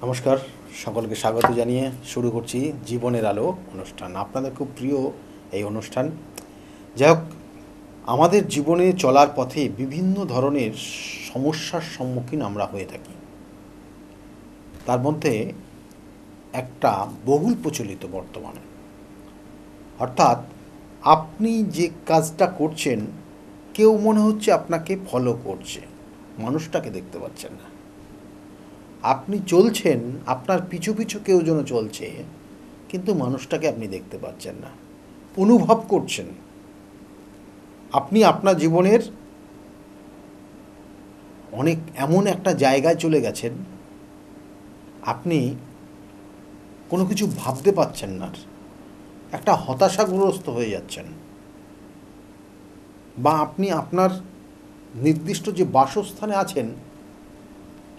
নমস্কার, সকলকে স্বাগত জানিয়ে শুরু করছি জীবনের আলো অনুষ্ঠান। আপনাদের খুব প্রিয় এই অনুষ্ঠান। যাই হোক, আমাদের জীবনে চলার পথে বিভিন্ন ধরনের সমস্যার সম্মুখীন আমরা হয়ে থাকি। তার মধ্যে একটা বহুল প্রচলিত বর্তমানে, অর্থাৎ আপনি যে কাজটা করছেন কেউ মনে হচ্ছে আপনাকে ফলো করছে, মানুষটাকে দেখতে পাচ্ছেন না। আপনি চলছেন, আপনার পিছু পিছু কেউ যেন চলছে, কিন্তু মানুষটাকে আপনি দেখতে পাচ্ছেন না। অনুভব করছেন আপনি আপনার জীবনের অনেক এমন একটা জায়গায় চলে গেছেন, আপনি কোনো কিছু ভাবতে পারছেন না, একটা হতাশাগ্রস্ত হয়ে যাচ্ছেন, বা আপনি আপনার নির্দিষ্ট যে বাসস্থানে আছেন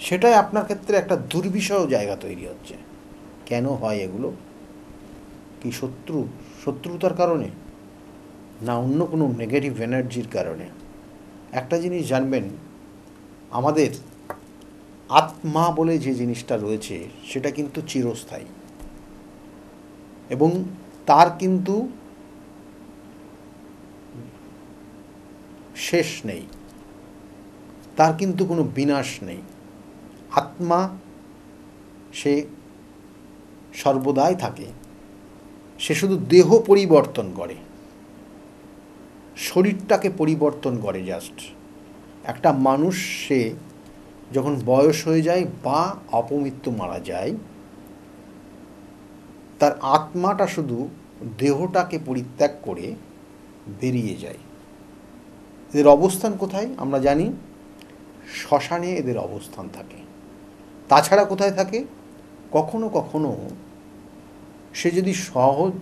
সেটাই আপনার ক্ষেত্রে একটা দুর্বিষহ জায়গা তৈরি হচ্ছে। কেন হয় এগুলো? কি শত্রুতার কারণে, না অন্য কোনো নেগেটিভ এনার্জির কারণে? একটা জিনিস জানবেন, আমাদের আত্মা বলে যে জিনিসটা রয়েছে সেটা কিন্তু চিরস্থায়ী, এবং তার কিন্তু শেষ নেই, তার কিন্তু কোনো বিনাশ নেই। আত্মা সে সর্বদাই থাকে, সে শুধু দেহ পরিবর্তন করে, শরীরটাকে পরিবর্তন করে। জাস্ট একটা মানুষ সে যখন বয়স হয়ে যায় বা অপমৃত্যু মারা যায়, তার আত্মাটা শুধু দেহটাকে পরিত্যাগ করে বেরিয়ে যায়। এদের অবস্থান কোথায় আমরা জানি? শ্মশানে এদের অবস্থান থাকে। তাছাড়া কোথায় থাকে? কখনো কখনো সে যদি সহজ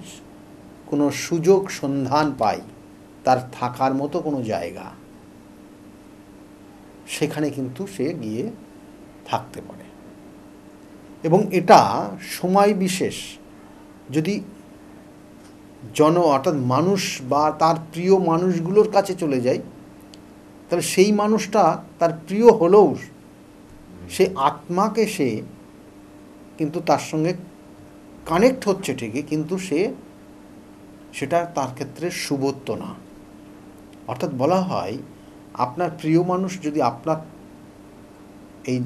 কোনো সুযোগ সন্ধান পায়, তার থাকার মতো কোনো জায়গা, সেখানে কিন্তু সে গিয়ে থাকতে পারে। এবং এটা সময় বিশেষ। যদি অর্থাৎ মানুষ বা তার প্রিয় মানুষগুলোর কাছে চলে যায়, তাহলে সেই মানুষটা তার প্রিয় হলেও সে আত্মাকে সে কিন্তু তার সঙ্গে কানেক্ট হচ্ছে ঠিকই, কিন্তু সেটা তার ক্ষেত্রে শুভত্ব না। অর্থাৎ বলা হয়, আপনার প্রিয় মানুষ যদি আপনার এই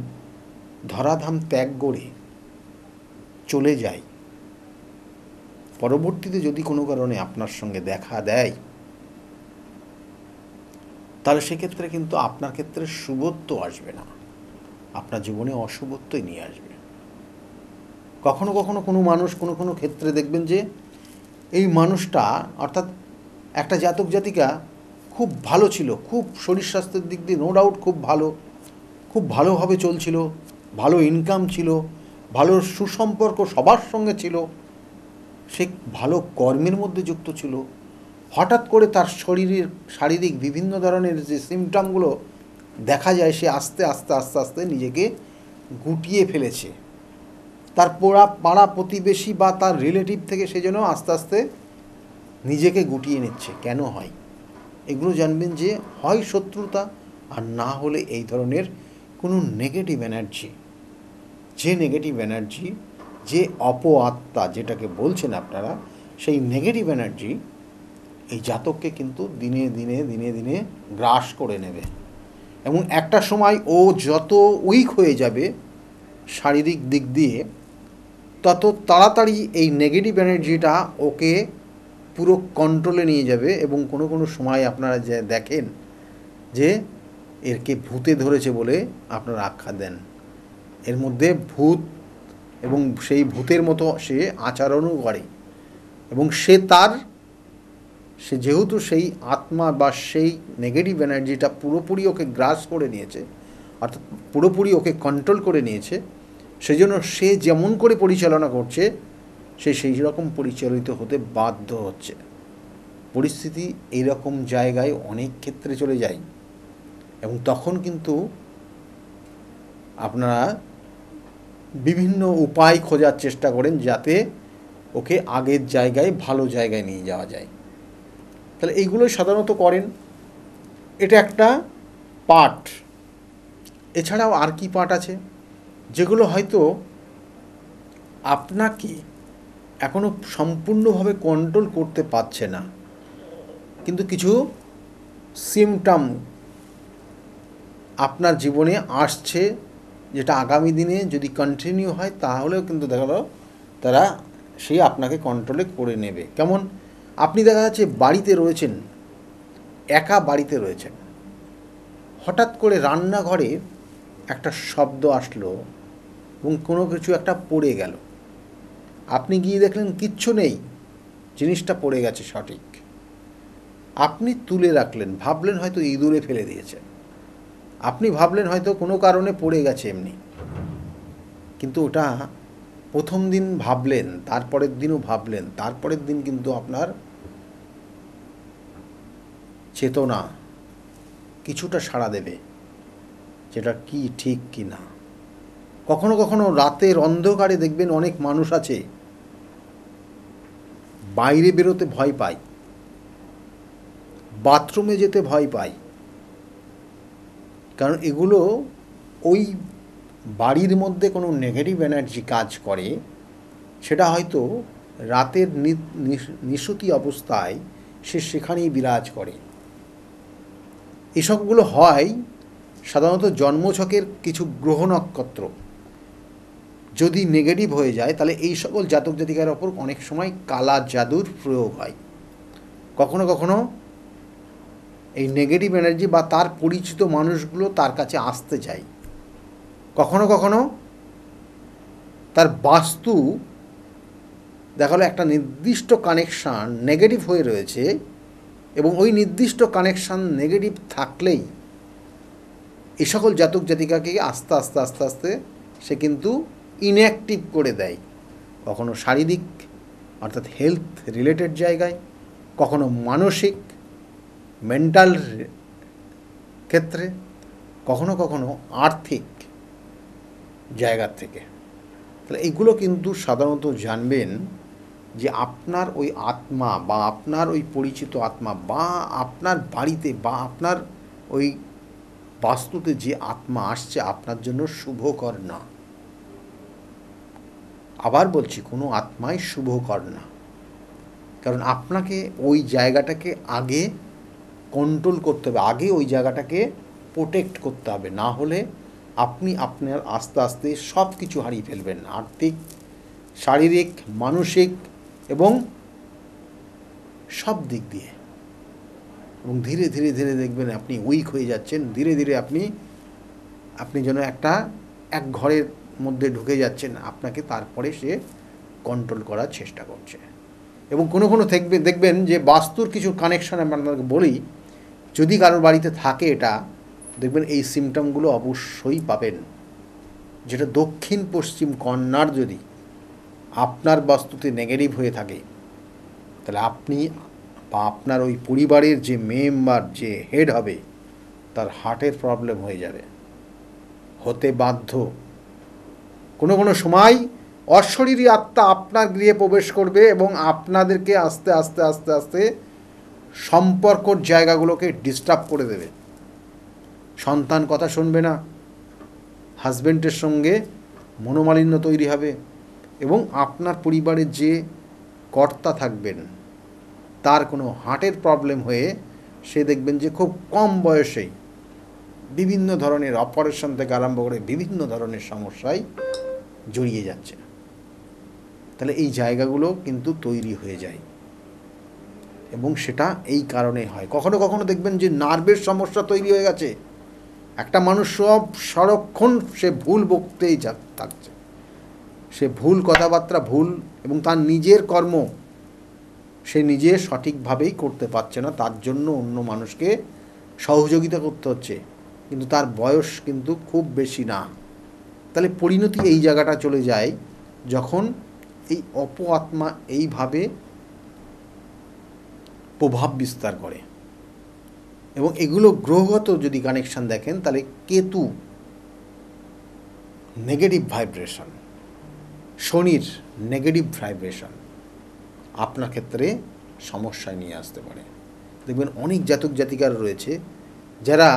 ধরাধাম ত্যাগ করে চলে যায়, পরবর্তীতে যদি কোনো কারণে আপনার সঙ্গে দেখা দেয়, তাহলে সেক্ষেত্রে কিন্তু আপনার ক্ষেত্রে শুভত্ব আসবে না, আপনার জীবনে অশুভত্বই নিয়ে আসবে। কখনো কখনো কোনো মানুষ কোনো কোনো ক্ষেত্রে দেখবেন যে এই মানুষটা, অর্থাৎ একটা জাতক জাতিকা খুব ভালো ছিল, খুব শরীর স্বাস্থ্যের দিক দিয়ে নো ডাউট খুব ভালোভাবে চলছিল, ভালো ইনকাম ছিল, ভালো সুসম্পর্ক সবার সঙ্গে ছিল, সে ভালো কর্মের মধ্যে যুক্ত ছিল। হঠাৎ করে তার শরীরের শারীরিক বিভিন্ন ধরনের যে সিমটমগুলো দেখা যায়, সে আস্তে আস্তে আস্তে আস্তে নিজেকে গুটিয়ে ফেলেছে। তার পাড়া প্রতিবেশী বা তার রিলেটিভ থেকে সে যেন আস্তে আস্তে নিজেকে গুটিয়ে নিচ্ছে। কেন হয় এগুলো? জানবেন যে হয় শত্রুতা, আর না হলে এই ধরনের কোনো নেগেটিভ এনার্জি। যে নেগেটিভ এনার্জি, যে অপআত্মা যেটাকে বলছেন আপনারা, সেই নেগেটিভ এনার্জি এই জাতককে কিন্তু দিনে দিনে দিনে দিনে গ্রাস করে নেবে, এবং একটা সময় ও যত উইক হয়ে যাবে শারীরিক দিক দিয়ে, তত তাড়াতাড়ি এই নেগেটিভ এনার্জিটা ওকে পুরো কন্ট্রোলে নিয়ে যাবে। এবং কোনো কোনো সময় আপনারা যে দেখেন যে এরকে ভূতে ধরেছে বলে আপনারা আখ্যা দেন। এর মধ্যে ভূত, এবং সেই ভূতের মতো সে আচরণও করে, এবং সে যেহেতু সেই আত্মা বা সেই নেগেটিভ এনার্জিটা পুরোপুরি ওকে গ্রাস করে নিয়েছে, অর্থাৎ পুরোপুরি ওকে কন্ট্রোল করে নিয়েছে, সেই জন্য সে যেমন করে পরিচালনা করছে সে সেই রকম পরিচালিত হতে বাধ্য হচ্ছে। পরিস্থিতি এইরকম জায়গায় অনেক ক্ষেত্রে চলে যায়, এবং তখন কিন্তু আপনারা বিভিন্ন উপায় খোঁজার চেষ্টা করেন যাতে ওকে আগের জায়গায়, ভালো জায়গায় নিয়ে যাওয়া যায়। তাহলে এইগুলোই সাধারণত করেন। এটা একটা পার্ট। এছাড়াও আর কি পার্ট আছে যেগুলো হয়তো আপনাকে এখনো সম্পূর্ণভাবে কন্ট্রোল করতে পারছে না, কিন্তু কিছু সিমটম আপনার জীবনে আসছে, যেটা আগামী দিনে যদি কন্টিনিউ হয় তাহলেও কিন্তু দেখা গেল তারা সেই আপনাকে কন্ট্রোলে করে নেবে। কেমন? আপনি দেখা যাচ্ছে বাড়িতে রয়েছেন, একা বাড়িতে রয়েছেন, হঠাৎ করে রান্নাঘরে একটা শব্দ আসলো এবং কোনো কিছু একটা পড়ে গেল। আপনি গিয়ে দেখলেন কিচ্ছু নেই, জিনিসটা পড়ে গেছে সঠিক। আপনি তুলে রাখলেন, ভাবলেন হয়তো ইঁদুরে ফেলে দিয়েছে, আপনি ভাবলেন হয়তো কোনো কারণে পড়ে গেছে এমনি, কিন্তু ওটা প্রথম দিন ভাবলেন, তারপরের দিনও ভাবলেন, তারপরের দিন কিন্তু আপনার চেতনা কিছুটা সাড়া দেবে যেটা কি ঠিক কি না। কখনো কখনো রাতের অন্ধকারে দেখবেন অনেক মানুষ আছে বাইরে বেরোতে ভয় পায়, বাথরুমে যেতে ভয় পায়, কারণ এগুলো ওই বাড়ির মধ্যে কোনো নেগেটিভ এনার্জি কাজ করে। সেটা হয়তো রাতের নিশুতি অবস্থায় সে সেখানেই বিরাজ করে। এসবগুলো হয় সাধারণত জন্মছকের কিছু গ্রহ নক্ষত্র যদি নেগেটিভ হয়ে যায়, তাহলে এই সকল জাতক জাতিকার ওপর অনেক সময় কালা জাদুর প্রয়োগ হয়। কখনো কখনো এই নেগেটিভ এনার্জি বা তার পরিচিত মানুষগুলো তার কাছে আসতে চায়। কখনো কখনো তার বাস্তু দেখা গেলো একটা নির্দিষ্ট কানেকশান নেগেটিভ হয়ে রয়েছে, এবং ওই নির্দিষ্ট কানেকশান নেগেটিভ থাকলেই এই সকল জাতক জাতিকাকে আস্তে আস্তে আস্তে আস্তে সে কিন্তু ইনঅ্যাক্টিভ করে দেয়। কখনো শারীরিক অর্থাৎ হেলথ রিলেটেড জায়গায়, কখনো মানসিক মেন্টাল ক্ষেত্রে, কখনো কখনো আর্থিক জায়গার থেকে। তাহলে এইগুলো কিন্তু সাধারণত জানবেন যে আপনার ওই আত্মা বা আপনার ওই পরিচিত আত্মা বা আপনার বাড়িতে বা আপনার ওই বাস্তুতে যে আত্মা আসছে আপনার জন্য শুভকর না। আবার বলছি, কোনো আত্মাই শুভকর না, কারণ আপনাকে ওই জায়গাটাকে আগে কন্ট্রোল করতে হবে, আগে ওই জায়গাটাকে প্রোটেক্ট করতে হবে, না হলে আপনি আপনার আস্তে আস্তে সব কিছু হারিয়ে ফেলবেন, আর্থিক, শারীরিক, মানসিক এবং সব দিক দিয়ে। এবং ধীরে ধীরে ধীরে দেখবেন আপনি উইক হয়ে যাচ্ছেন, ধীরে ধীরে আপনি যেন এক ঘরের মধ্যে ঢুকে যাচ্ছেন, আপনাকে তারপরে সে কন্ট্রোল করার চেষ্টা করছে। এবং কোনো কোনো দেখবেন যে বাস্তুর কিছু কানেকশান আমি আপনাকে বলি, যদি কারোর বাড়িতে থাকে এটা দেখবেন এই সিমটমগুলো অবশ্যই পাবেন। যেটা দক্ষিণ পশ্চিম কর্নার যদি আপনার বাস্তুতে নেগেটিভ হয়ে থাকে, তাহলে আপনি বা আপনার ওই পরিবারের যে মেম্বার, যে হেড হবে, তার হার্টের প্রবলেম হয়ে যাবে, হতে বাধ্য। কোনো কোনো সময় অশরীরী আত্মা আপনার গৃহে প্রবেশ করবে এবং আপনাদেরকে আস্তে আস্তে আস্তে আস্তে সম্পর্কর জায়গাগুলোকে ডিস্টার্ব করে দেবে। সন্তান কথা শুনবে না, হাজব্যান্ডের সঙ্গে মনোমালিন্য তৈরি হবে, এবং আপনার পরিবারের যে কর্তা থাকবেন তার কোনো হার্টের প্রবলেম হয়ে সে দেখবেন যে খুব কম বয়সেই বিভিন্ন ধরনের অপারেশন থেকে আরম্ভ করে বিভিন্ন ধরনের সমস্যায় জড়িয়ে যাচ্ছে। তাহলে এই জায়গাগুলো কিন্তু তৈরি হয়ে যায়, এবং সেটা এই কারণে হয়। কখনো কখনো দেখবেন যে নার্ভের সমস্যা তৈরি হয়ে গেছে, একটা মানুষ সব সারাক্ষণ সে ভুল বকতেই থাকছে, সে ভুল কথাবার্তা, ভুল, এবং তার নিজের কর্ম সে নিজে সঠিকভাবেই করতে পারছে না, তার জন্য অন্য মানুষকে সহযোগিতা করতে হচ্ছে, কিন্তু তার বয়স কিন্তু খুব বেশি না। তাহলে পরিণতি এই জায়গাটা চলে যায় যখন এই অপ আত্মা এইভাবে প্রভাব বিস্তার করে। এবং এগুলো গ্রহগত যদি কানেকশান দেখেন, তাহলে কেতু নেগেটিভ ভাইব্রেশন, শনির নেগেটিভ ভাইব্রেশন আপনার ক্ষেত্রে সমস্যায় নিয়ে আসতে পারে। দেখবেন অনেক জাতক জাতিকার রয়েছে যারা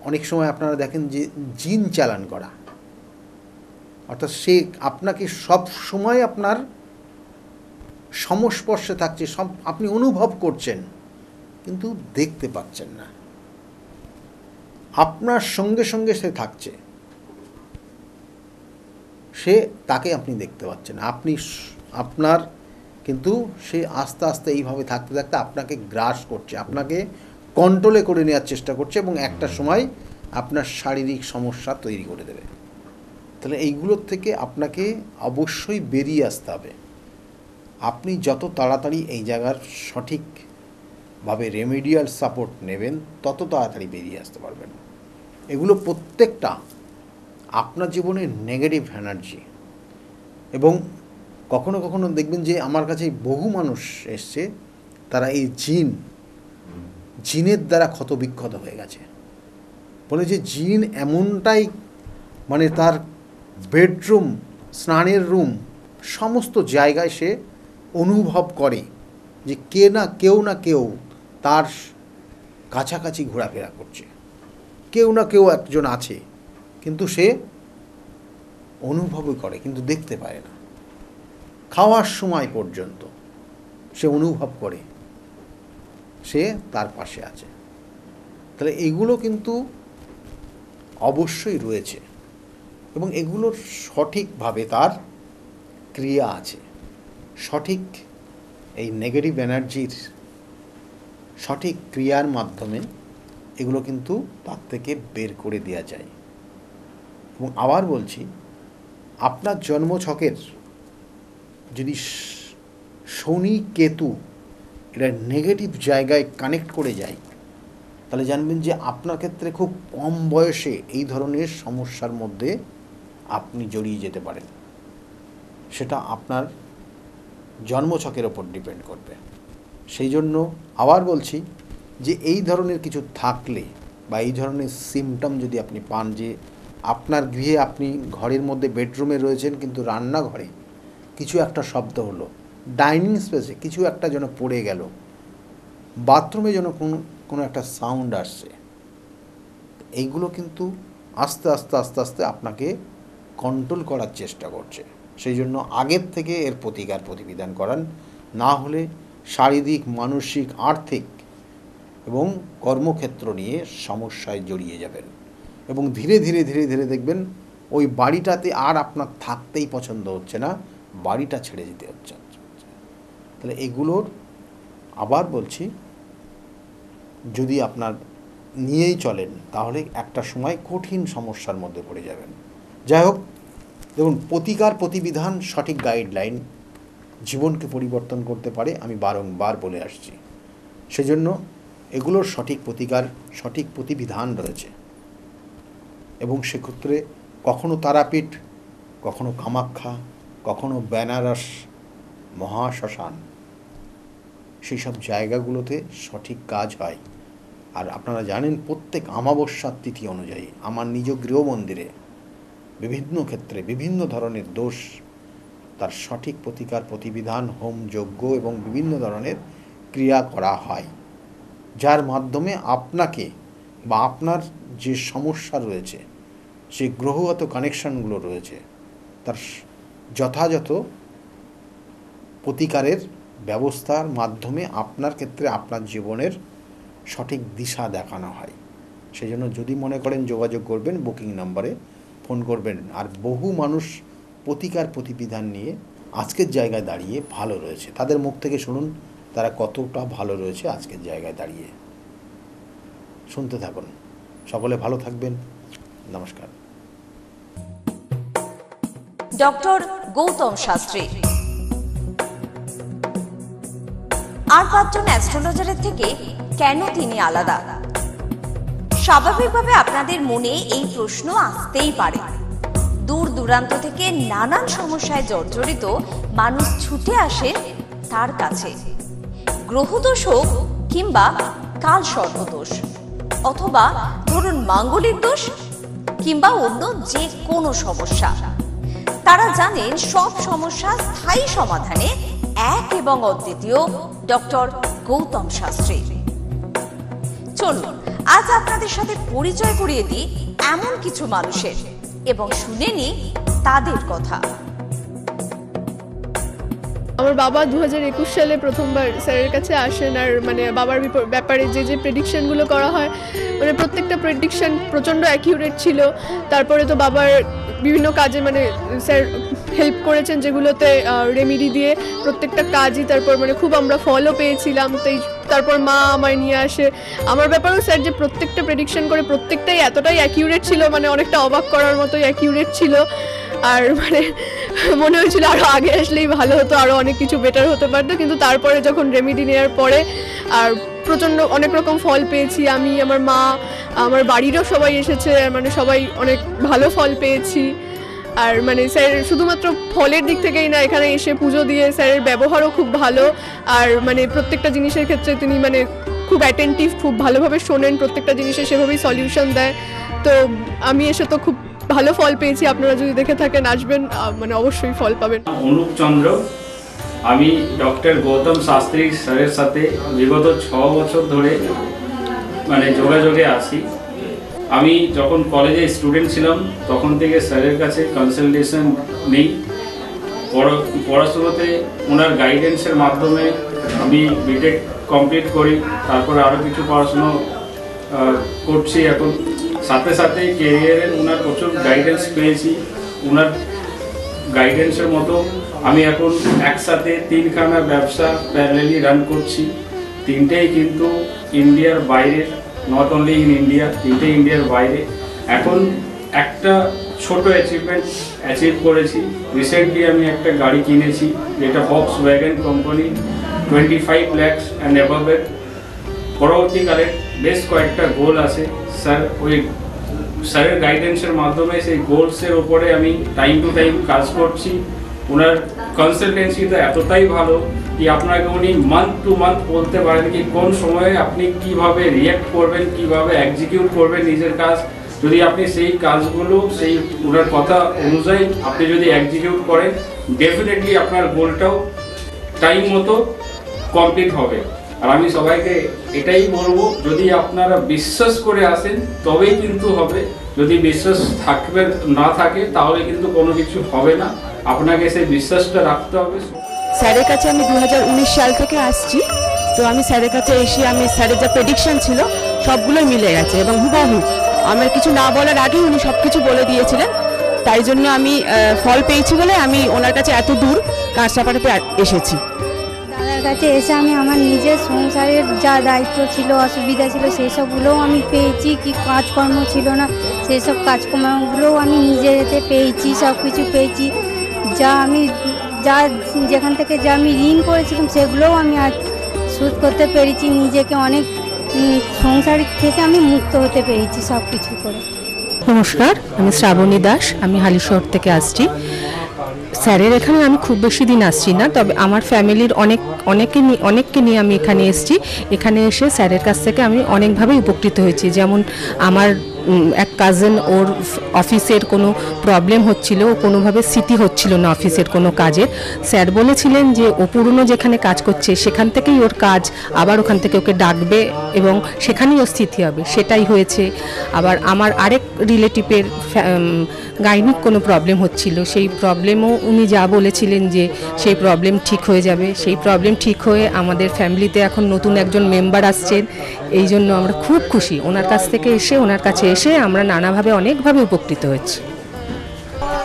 অনেক সময় আপনারা দেখেন যে জিন চালান করা, অর্থাৎ সে আপনাকে সব সময় আপনার সংস্পর্শে থাকছে, সব আপনি অনুভব করছেন কিন্তু দেখতে পাচ্ছেন না। আপনার সঙ্গে সঙ্গে সে থাকছে, সে তাকে আপনি দেখতে পাচ্ছেন, আপনি আপনার কিন্তু সে আস্তে আস্তে এইভাবে থাকতে থাকতে আপনাকে গ্রাস করছে, আপনাকে কন্ট্রোলে করে নেওয়ার চেষ্টা করছে এবং একটা সময় আপনার শারীরিক সমস্যা তৈরি করে দেবে। তাহলে এইগুলোর থেকে আপনাকে অবশ্যই বেরিয়ে আসতে হবে। আপনি যত তাড়াতাড়ি এই জায়গার সঠিকভাবে রেমেডিয়াল সাপোর্ট নেবেন তত তাড়াতাড়ি বেরিয়ে আসতে পারবেন। এগুলো প্রত্যেকটা আপনার জীবনের নেগেটিভ এনার্জি। এবং কখনো কখনো দেখবেন যে আমার কাছে বহু মানুষ এসছে, তারা এই জিনের দ্বারা ক্ষতবিক্ষত হয়ে গেছে। বলে যে জিন এমনটাই, মানে তার বেডরুম, স্নানের রুম, সমস্ত জায়গায় সে অনুভব করে যে কেউ না কেউ তার কাছাকাছি ঘোরাফেরা করছে, কেউ না কেউ একজন আছে, কিন্তু সে অনুভবই করে কিন্তু দেখতে পায় না। খাওয়ার সময় পর্যন্ত সে অনুভব করে সে তার পাশে আছে। তাহলে এগুলো কিন্তু অবশ্যই রয়েছে এবং এগুলোর সঠিকভাবে তার ক্রিয়া আছে। সঠিক এই নেগেটিভ এনার্জির সঠিক ক্রিয়ার মাধ্যমে এগুলো কিন্তু তার থেকে বের করে দেওয়া যায়। এবং আবার বলছি, আপনার জন্মছকের যদি শনি কেতু এটা নেগেটিভ জায়গায় কানেক্ট করে যায়, তাহলে জানবেন যে আপনার ক্ষেত্রে খুব কম বয়সে এই ধরনের সমস্যার মধ্যে আপনি জড়িয়ে যেতে পারেন। সেটা আপনার জন্মছকের ওপর ডিপেন্ড করবে। সেই জন্য আবার বলছি যে এই ধরনের কিছু থাকলে বা এই ধরনের সিমটম যদি আপনি পান, যে আপনার গৃহে আপনি ঘরের মধ্যে বেডরুমে রয়েছেন কিন্তু রান্নাঘরে কিছু একটা শব্দ হলো, ডাইনিং স্পেসে কিছু একটা যেন পড়ে গেল, বাথরুমে যেন কোনো একটা সাউন্ড আসছে, এইগুলো কিন্তু আস্তে আস্তে আস্তে আস্তে আপনাকে কন্ট্রোল করার চেষ্টা করছে। সেই জন্য আগের থেকে এর প্রতিবিধান করান, না হলে শারীরিক, মানসিক, আর্থিক এবং কর্মক্ষেত্র নিয়ে সমস্যায় জড়িয়ে যাবেন এবং ধীরে ধীরে ধীরে ধীরে দেখবেন ওই বাড়িটাতে আর আপনার থাকতেই পছন্দ হচ্ছে না, বাড়িটা ছেড়ে যেতে হচ্ছে। তাহলে এগুলোর আবার বলছি, যদি আপনার নিয়েই চলেন তাহলে একটা সময় কঠিন সমস্যার মধ্যে পড়ে যাবেন। যাই হোক, দেখুন, প্রতিবিধান, সঠিক গাইডলাইন জীবনকে পরিবর্তন করতে পারে, আমি বারংবার বলে আসছি। সেজন্য এগুলোর সঠিক প্রতিবিধান রয়েছে এবং সেক্ষেত্রে কখনো তারাপীঠ, কখনো কামাখ্যা, কখনো বেনারস, মহাশ্মশান, সেই সব জায়গাগুলোতে সঠিক কাজ হয়। আর আপনারা জানেন প্রত্যেক অমাবস্যার তিথি অনুযায়ী আমার নিজ গৃহ মন্দিরে বিভিন্ন ক্ষেত্রে বিভিন্ন ধরনের দোষ, তার সঠিক প্রতিবিধান, হোম, যজ্ঞ এবং বিভিন্ন ধরনের ক্রিয়া করা হয়, যার মাধ্যমে আপনাকে বা আপনার যে সমস্যা রয়েছে, যে গ্রহগত কানেকশানগুলো রয়েছে, তার যথাযথ প্রতিকারের ব্যবস্থার মাধ্যমে আপনার ক্ষেত্রে আপনার জীবনের সঠিক দিশা দেখানো হয়। সেই জন্য যদি মনে করেন যোগাযোগ করবেন, বুকিং নাম্বারে ফোন করবেন। আর বহু মানুষ প্রতিবিধান নিয়ে আজকের জায়গায় দাঁড়িয়ে ভালো রয়েছে, তাদের মুখ থেকে শুনুন তারা কতটা ভালো রয়েছে আজকের জায়গায় দাঁড়িয়ে। শুনতে থাকুন। সকলে ভালো থাকবেন। নমস্কার। ডক্টর গৌতম শাস্ত্রী আর 5 জন অ্যাস্ট্রোলজারের থেকে কেন তিনি আলাদা? স্বাভাবিকভাবে আপনাদের মনে এই প্রশ্ন আসতেই পারে। দূর দূরান্ত থেকে নানান সমস্যায় জর্জরিত মানুষ ছুটে আসে তার কাছে। গ্রহদোষ হোক কিংবা কাল সর্পদোষ, অথবা ধরুন মাঙ্গলিক দোষ কিংবা অন্য যে কোনো সমস্যা, তারা জানেন সব সমস্যা স্থায়ী সমাধানে এক এবং অদ্বিতীয় ডক্টর গৌতম শাস্ত্রী। চলুন আজ আপনাদের সাথে পরিচয় করিয়ে দিই এমন কিছু মানুষের এবং শুনে নিই তাদের কথা। আমার বাবা 2021 সালে প্রথমবার স্যারের কাছে আসেন, আর মানে বাবার ব্যাপারে যে প্রেডিকশনগুলো করা হয়, মানে প্রত্যেকটা প্রেডিকশন প্রচণ্ড অ্যাকিউরেট ছিল। তারপরে তো বাবার বিভিন্ন কাজে মানে স্যার হেল্প করেছেন, যেগুলোতে রেমিডি দিয়ে প্রত্যেকটা কাজই তারপর মানে খুব আমরা ফলও পেয়েছিলাম। তারপর মা আমায় নিয়ে আসে। আমার ব্যাপারেও স্যার যে প্রত্যেকটা প্রেডিকশন করে প্রত্যেকটাই এতটাই অ্যাকিউরেট ছিল, মানে অনেকটা অবাক করার মতোই অ্যাকিউরেট ছিল। আর মানে মনে হয়েছিল আরও আগে আসলেই ভালো হতো, আরও অনেক কিছু বেটার হতে পারতো। কিন্তু তারপরে যখন রেমিডি নেওয়ার পরে আর প্রচণ্ড অনেক রকম ফল পেয়েছি আমি, আমার মা, আমার বাড়িরও সবাই এসেছে, মানে সবাই অনেক ভালো ফল পেয়েছি। আর মানে স্যার শুধুমাত্র ফলের দিক থেকেই না, এখানে এসে পুজো দিয়ে স্যারের ব্যবহারও খুব ভালো। আর মানে প্রত্যেকটা জিনিসের ক্ষেত্রে তিনি মানে খুব অ্যাটেন্টিভ, খুব ভালোভাবে শোনেন, প্রত্যেকটা জিনিসের সেভাবেই সলিউশন দেয়। তো আমি এসে তো খুব ভালো ফল পেয়েছি। আপনারা যদি দেখে থাকেন, আসবেন, মানে অবশ্যই ফল পাবেন। অনুপ চন্দ্র, আমি ডক্টর গৌতম শাস্ত্রী স্যারের সাথে বিগত 6 বছর ধরে মানে যোগাযোগে আছি। আমি যখন কলেজে স্টুডেন্ট ছিলাম তখন থেকে স্যারের কাছে কনসালটেশন নিই। পড়াশোনাতে ওনার গাইডেন্সের মাধ্যমে আমি বিটেক কমপ্লিট করি, তারপরে আরও কিছু পড়াশুনো করছি এখন। সাথে সাথে কেরিয়ারের ওনার প্রচুর গাইডেন্স পেয়েছি। ওনার গাইডেন্সের মতো আমি এখন একসাথে 3খানা ব্যবসা প্যারালালি রান করছি। 3টেই কিন্তু ইন্ডিয়ার বাইরে, নট অনলি ইন ইন্ডিয়া, 3টে ইন্ডিয়ার বাইরে। এখন একটা ছোট অ্যাচিভ করেছি। রিসেন্টলি আমি একটা গাড়ি কিনেছি, যেটা Volkswagen কোম্পানি, 25 lakhs অ্যান্ড অ্যাবভের। পরবর্তীকালে বেশ কয়েকটা গোল আছে। স্যারের গাইডেন্সের মাধ্যমে সেই গোলসের ওপরে আমি টাইম টু টাইম কাজ করছি। ওনার কনসালটেন্সিটা এতটাই ভালো কি আপনাকে উনি মান্থ টু মান্থ বলতে পারেন কি কোন সময়ে আপনি কিভাবে রিঅ্যাক্ট করবেন, কিভাবে এক্সিকিউট করবেন নিজের কাজ। যদি আপনি সেই কাজগুলো সেই ওনার কথা অনুযায়ী আপনি যদি এক্সিকিউট করেন, ডেফিনেটলি আপনার গোলটাও টাইম মতো কমপ্লিট হবে। আর আমি সবাইকে এটাই বলবো, যদি আপনারা বিশ্বাস করে আসেন তবেই কিন্তু হবে। যদি বিশ্বাস না থাকে তাহলে কিন্তু কোনো কিছু হবে না। আপনাকে সেই বিশ্বাসটা রাখতে হবে। স্যারের কাছে আমি 2019 সাল থেকে আসছি। তো আমি স্যারের কাছে এসে আমি স্যারের যা প্রেডিকশন ছিল সবগুলোই মিলে গেছে, এবং হুবহু আমার কিছু না বলার আগেই উনি সব কিছু বলে দিয়েছিলেন। তাই জন্য আমি ফল পেয়েছি বলে আমি ওনার কাছে এত দূর কাঁচরাপাড়াতে এসেছি। দাদার কাছে এসে আমি আমার নিজের সংসারের যা দায়িত্ব ছিল, অসুবিধা ছিল, সেই সবগুলোও আমি পেয়েছি। কি কাজকর্ম ছিল না, সেই সব কাজকর্মগুলোও আমি নিজের হাতে পেয়েছি, সব কিছু পেয়েছি। যেখান থেকে যা আমি ঋণ করেছিলাম সেগুলোও আমি আজ শোধ করতে পেরেছি। নিজেকে অনেক সংসার থেকে আমি মুক্ত হতে পেরেছি সব কিছু করে। নমস্কার, আমি শ্রাবণী দাস, আমি হালিশহর থেকে আসছি। স্যারের এখানে আমি খুব বেশি দিন আসছি না, তবে আমার ফ্যামিলির অনেককে নিয়ে আমি এখানে এসেছি। এখানে এসে স্যারের কাছ থেকে আমি অনেকভাবেই উপকৃত হয়েছি। যেমন আমার এক কাজিন, ওর অফিসের কোনো প্রবলেম হচ্ছিল, ও কোনোভাবে স্থিতি হচ্ছিল না অফিসের কোনো কাজের। স্যার বলেছিলেন যে ও পুরনো যেখানে কাজ করছে সেখান থেকেই ওর কাজ, আবার ওখান থেকে ওকে ডাকবে এবং সেখানেই ওর স্থিতি হবে। সেটাই হয়েছে। আবার আমার আরেক রিলেটিভের গাইনিক কোনো প্রবলেম হচ্ছিল, সেই প্রবলেমও উনি যা বলেছিলেন যে সেই প্রবলেম ঠিক হয়ে যাবে, সেই প্রবলেম ঠিক হয়ে আমাদের ফ্যামিলিতে এখন নতুন একজন মেম্বার আসছেন। এই জন্য আমরা খুব খুশি। ওনার কাছ থেকে এসে, ওনার কাছে এসে আমরা নানাভাবে অনেকভাবে উপকৃত হয়েছি।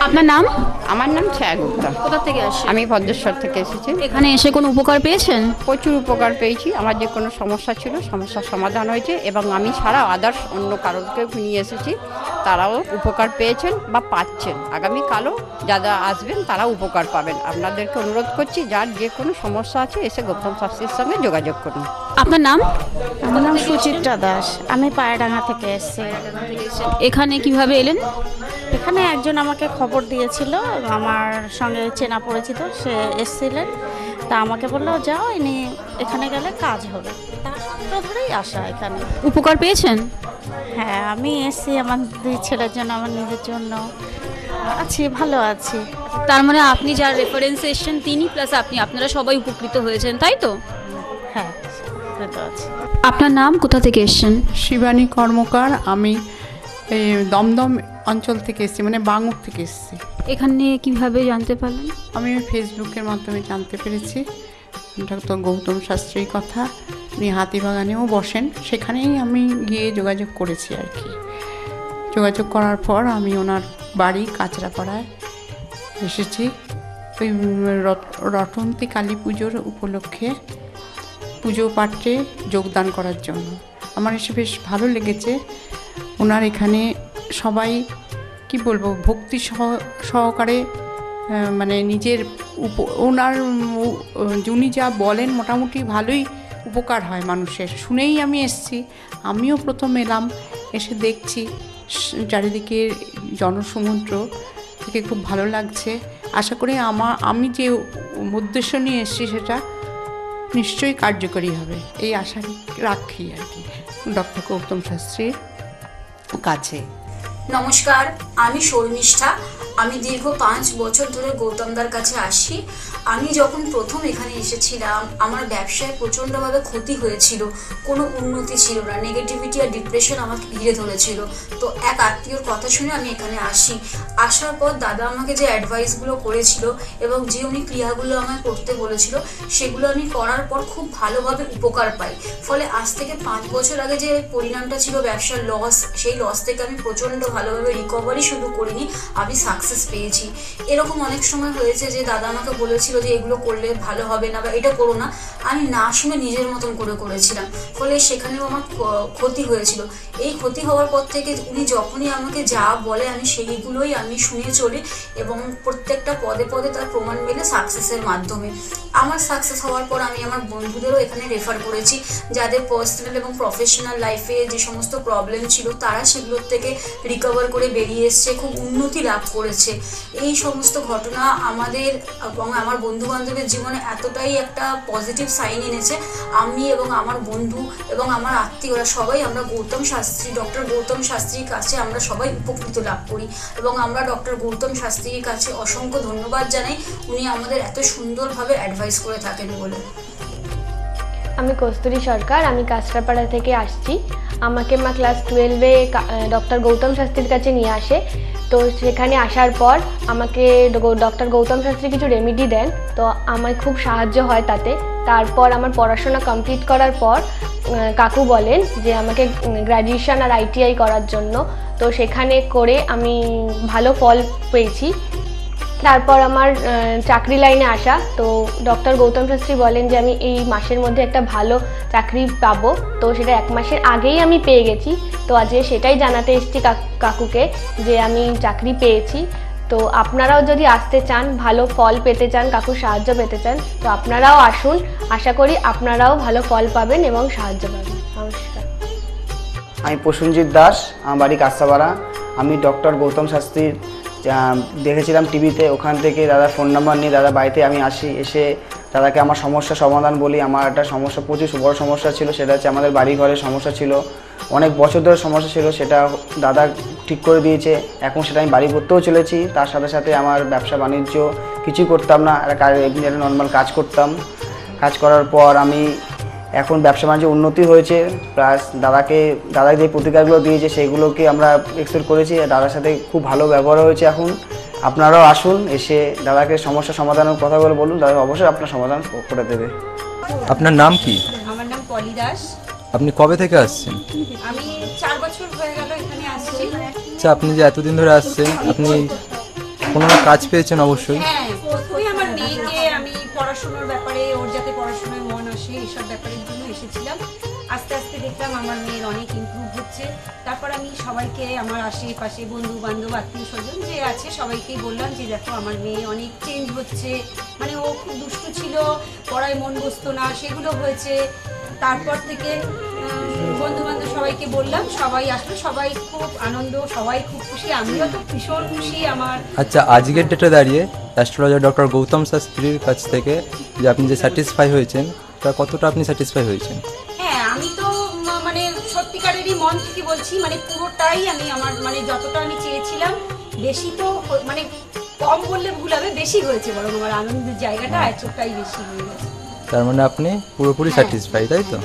আপনার নাম? আমার নাম ছায়া গুপ্তা। কোথা থেকে আসেন? আমি ভদ্রেশ্বর থেকে এসেছি। এখানে এসে কোনো উপকার পেয়েছেন? প্রচুর উপকার পেয়েছি। আমার যে কোনো সমস্যা ছিল, সমস্যার সমাধান হয়েছে, এবং আমি ছাড়া আদার্স অন্য কারোকে নিয়ে এসেছি, তারাও উপকার পেয়েছেন বা পাচ্ছেন। আগামীকালও যারা আসবেন তারা উপকার পাবেন। আপনাদেরকে অনুরোধ করছি, যার যে কোনো সমস্যা আছে এসে গৌতম শাস্ত্রীর সঙ্গে যোগাযোগ করুন। আপনার নাম? আমার নাম সুচিত্রা দাস, আমি পায়রাডাঙ্গা থেকে এসেছি। এখানে কিভাবে এলেন? এখানে একজন আমাকে খবর দিয়েছিল, আমার সঙ্গে চেনা পরিচিত, সে এসেছিলেন। তা আমাকে বললো যাও, ইনি এখানে গেলে কাজ হবে। তার সূত্র ধরেই আসা এখানে। উপকার পেয়েছেন? হ্যাঁ, আমি এসেছি আমার 2 ছেলের জন্য, আমার নিজের জন্য। আছি, ভালো আছি। তার মানে আপনি যার রেফারেন্সে এসেছেন তিনি প্লাস আপনারা সবাই উপকৃত হয়েছেন, তাই তো? হ্যাঁ, উপকৃত আছি। আপনার নাম, কোথা থেকে এসেছেন? শিবানী কর্মকার। আমি দমদম অঞ্চল থেকে এসেছি, মানে বাঙুর থেকে এসেছি। এখানে কিভাবে জানতে পারলেন? আমি ফেসবুকের মাধ্যমে জানতে পেরেছি ডক্টর গৌতম শাস্ত্রীর কথা। উনি হাতিবাগানেও বসেন, সেখানেই আমি গিয়ে যোগাযোগ করেছি আর কি। যোগাযোগ করার পর আমি ওনার বাড়ি কাঁচরাপাড়ায় এসেছি ওই রটন্তী কালী পুজোর উপলক্ষে পুজো পাঠে যোগদান করার জন্য। আমার এসে বেশ ভালো লেগেছে। ওনার এখানে সবাই কি বলবো ভক্তি সহকারে মানে নিজের ওনার উনি যা বলেন মোটামুটি ভালোই উপকার হয় মানুষের। শুনেই আমি এসেছি, আমিও প্রথম এলাম, এসে দেখছি চারিদিকে জনসমুদ্র থেকে খুব ভালো লাগছে। আশা করি আমি যে উদ্দেশ্য নিয়ে এসেছি সেটা নিশ্চয়ই কার্যকরী হবে, এই আশা রাখি আর কি ডক্টর গৌতম শাস্ত্রীর কাছে। নমস্কার, আমি শর্মিষ্ঠা। আমি দীর্ঘ 5 বছর ধরে গৌতমদার কাছে আসি। আমি যখন প্রথম এখানে এসেছিলাম আমার ব্যবসায় প্রচণ্ডভাবে ক্ষতি হয়েছিল, কোনো উন্নতি ছিল না, নেগেটিভিটি আর ডিপ্রেশন আমাকে ঘিরে ধরেছিল। তো এক আত্মীয়র কথা শুনে আমি এখানে আসি। আসার পর দাদা আমাকে যে অ্যাডভাইসগুলো করেছিল এবং যে উনি ক্রিয়াগুলো আমায় করতে বলেছিল সেগুলো আমি করার পর খুব ভালোভাবে উপকার পাই। ফলে আজ থেকে 5 বছর আগে যে পরিণামটা ছিল ব্যবসার লস, সেই লস থেকে আমি প্রচণ্ড ভালোভাবে রিকভারি শুধু করিনি, আমি সাকসেস পেয়েছি। এরকম অনেক সময় হয়েছে যে দাদা আমাকে বলেছিল যে এগুলো করলে ভালো হবে না বা এটা করো না, আমি না শুনে নিজের মতন করেছিলাম। ফলে সেখানেও আমার ক্ষতি হয়েছিল। এই ক্ষতি হওয়ার পর থেকে উনি যখনই আমাকে যা বলে আমি সেইগুলোই আমি শুনে চলি এবং প্রত্যেকটা পদে পদে তার প্রমাণ মেলে সাকসেসের মাধ্যমে। আমার সাকসেস হওয়ার পর আমি আমার বন্ধুদেরও এখানে রেফার করেছি, যাদের পার্সোনাল এবং প্রফেশনাল লাইফে যে সমস্ত প্রবলেম ছিল তারা সেগুলোর থেকে রিকভার করে বেরিয়ে এসছে, খুব উন্নতি লাভ করেছে। এই সমস্ত ঘটনা আমাদের এবং আমার বন্ধু বান্ধবের জীবনে এতটাই একটা পজিটিভ সাইন এনেছে, আমি এবং আমার বন্ধু এবং আমার আত্মীয়রা সবাই আমরা ডক্টর গৌতম শাস্ত্রীর কাছে আমরা সবাই উপকৃত লাভ করি এবং আমরা ডক্টর গৌতম শাস্ত্রীর কাছে অসংখ্য ধন্যবাদ জানাই, উনি আমাদের এত সুন্দরভাবে অ্যাডভাইস করে থাকেন বলে। আমি কস্তুরী সরকার, আমি কাঁচরাপাড়া থেকে আসছি। আমাকে মা ক্লাস 12-এ ডক্টর গৌতম শাস্ত্রীর কাছে নিয়ে আসে। তো সেখানে আসার পর আমাকে ডক্টর গৌতম শাস্ত্রী কিছু রেমেডি দেন, তো আমার খুব সাহায্য হয় তাতে। তারপর আমার পড়াশোনা কমপ্লিট করার পর কাকু বলেন যে আমাকে গ্র্যাজুয়েশন আর ITI করার জন্য। তো সেখানে করে আমি ভালো ফল পেয়েছি। তারপর আমার চাকরি লাইনে আসা, তো ডক্টর গৌতম শাস্ত্রী বলেন যে আমি এই মাসের মধ্যে একটা ভালো চাকরি পাবো। তো সেটা 1 মাসের আগেই আমি পেয়ে গেছি। তো আজকে সেটাই জানাতে এসেছি কাকুকে যে আমি চাকরি পেয়েছি। তো আপনারাও যদি আসতে চান, ভালো ফল পেতে চান, কাকুর সাহায্য পেতে চান, তো আপনারাও আসুন। আশা করি আপনারাও ভালো ফল পাবেন এবং সাহায্য পাবেন। নমস্কার। আমি প্রসেনজিৎ দাস, আমার বাড়ি কাঁচরাপাড়া। আমি ডক্টর গৌতম শাস্ত্রীর দেখেছিলাম টিভিতে, ওখান থেকে দাদার ফোন নাম্বার নিয়ে দাদা বাড়িতে আমি আসি। এসে দাদাকে আমার সমস্যার সমাধান বলি। আমার একটা সমস্যা, প্রচুর বড় সমস্যা ছিল, সেটা হচ্ছে আমাদের বাড়ি ঘরের সমস্যা ছিল, অনেক বছর ধরে সমস্যা ছিল, সেটা দাদা ঠিক করে দিয়েছে। এখন সেটা আমি বাড়ি করতেও চলেছি। তার সাথে সাথে আমার ব্যবসা বাণিজ্য কিছুই করতাম না, একটা নর্মাল কাজ করতাম। কাজ করার পর আমি এখন ব্যবসা বাণিজ্য উন্নতি হয়েছে, প্লাস দাদা যে প্রতিকারগুলো দিয়েছে সেগুলোকে আমরা এক্সপেক্ট করেছি। দাদার সাথে খুব ভালো ব্যবহার হয়েছে। এখন আপনারাও আসুন, এসে দাদাকে সমস্যা সমাধানের কথাগুলো বলুন, দাদা অবশ্যই আপনার সমাধান করে দেবে। আপনার নাম কি? আমার নাম পলি দাস। আপনি কবে থেকে আসছেন? আমি 4 বছর হয়ে গেল এখানে আসছি। আচ্ছা, আপনি যে এতদিন ধরে আসছেন, আপনি কোনো কাজ পেয়েছেন? অবশ্যই। হ্যাঁ, প্রথমে আমার মেয়েকে আমি পড়াশোনার ব্যাপারে, ওর যাতে পড়াশোনায় মন আসে এইসব ব্যাপারের জন্য এসেছিলাম। আস্তে আস্তে দেখলাম আমার মেয়ের অনেক ইমপ্রুভ হচ্ছে। তারপর আমি সবাইকে, আমার আশেপাশে বন্ধু বান্ধব আত্মীয় স্বজন যে আছে সবাইকেই বললাম যে দেখো আমার মেয়ে অনেক চেঞ্জ হচ্ছে, মানে ও খুব দুষ্টু ছিল, পড়ায় মন বসতো না, সেগুলো হয়েছে। তারপর থেকে বন্ধু বান্ধব সবাইকে বললাম, সবাই আসলো, সবাই খুব আনন্দ, সবাই খুব খুশি, আমিও তো ভীষণ খুশি। আমার আচ্ছা, আজকের ডেটে দাঁড়িয়ে অ্যাস্ট্রোলজার ডক্টর গৌতম শাস্ত্রীর কাছ থেকে যে আপনি যে স্যাটিসফাই হয়েছেন, তা কতটা আপনি স্যাটিসফাই হয়েছেন? হ্যাঁ, আমি তো মানে সত্যিকারেরই মন থেকে বলছি, মানে পুরোটাই আমি আমার মানে যতটা আমি চেয়েছিলাম, বেশি তো মানে কম বললে ভুল হবে, বেশি হয়েছে, বরং আমার আনন্দের জায়গাটা এতটাই বেশি হয়ে গেছে। তার মানে আপনি পুরোপুরি স্যাটিসফাই, তাই তো?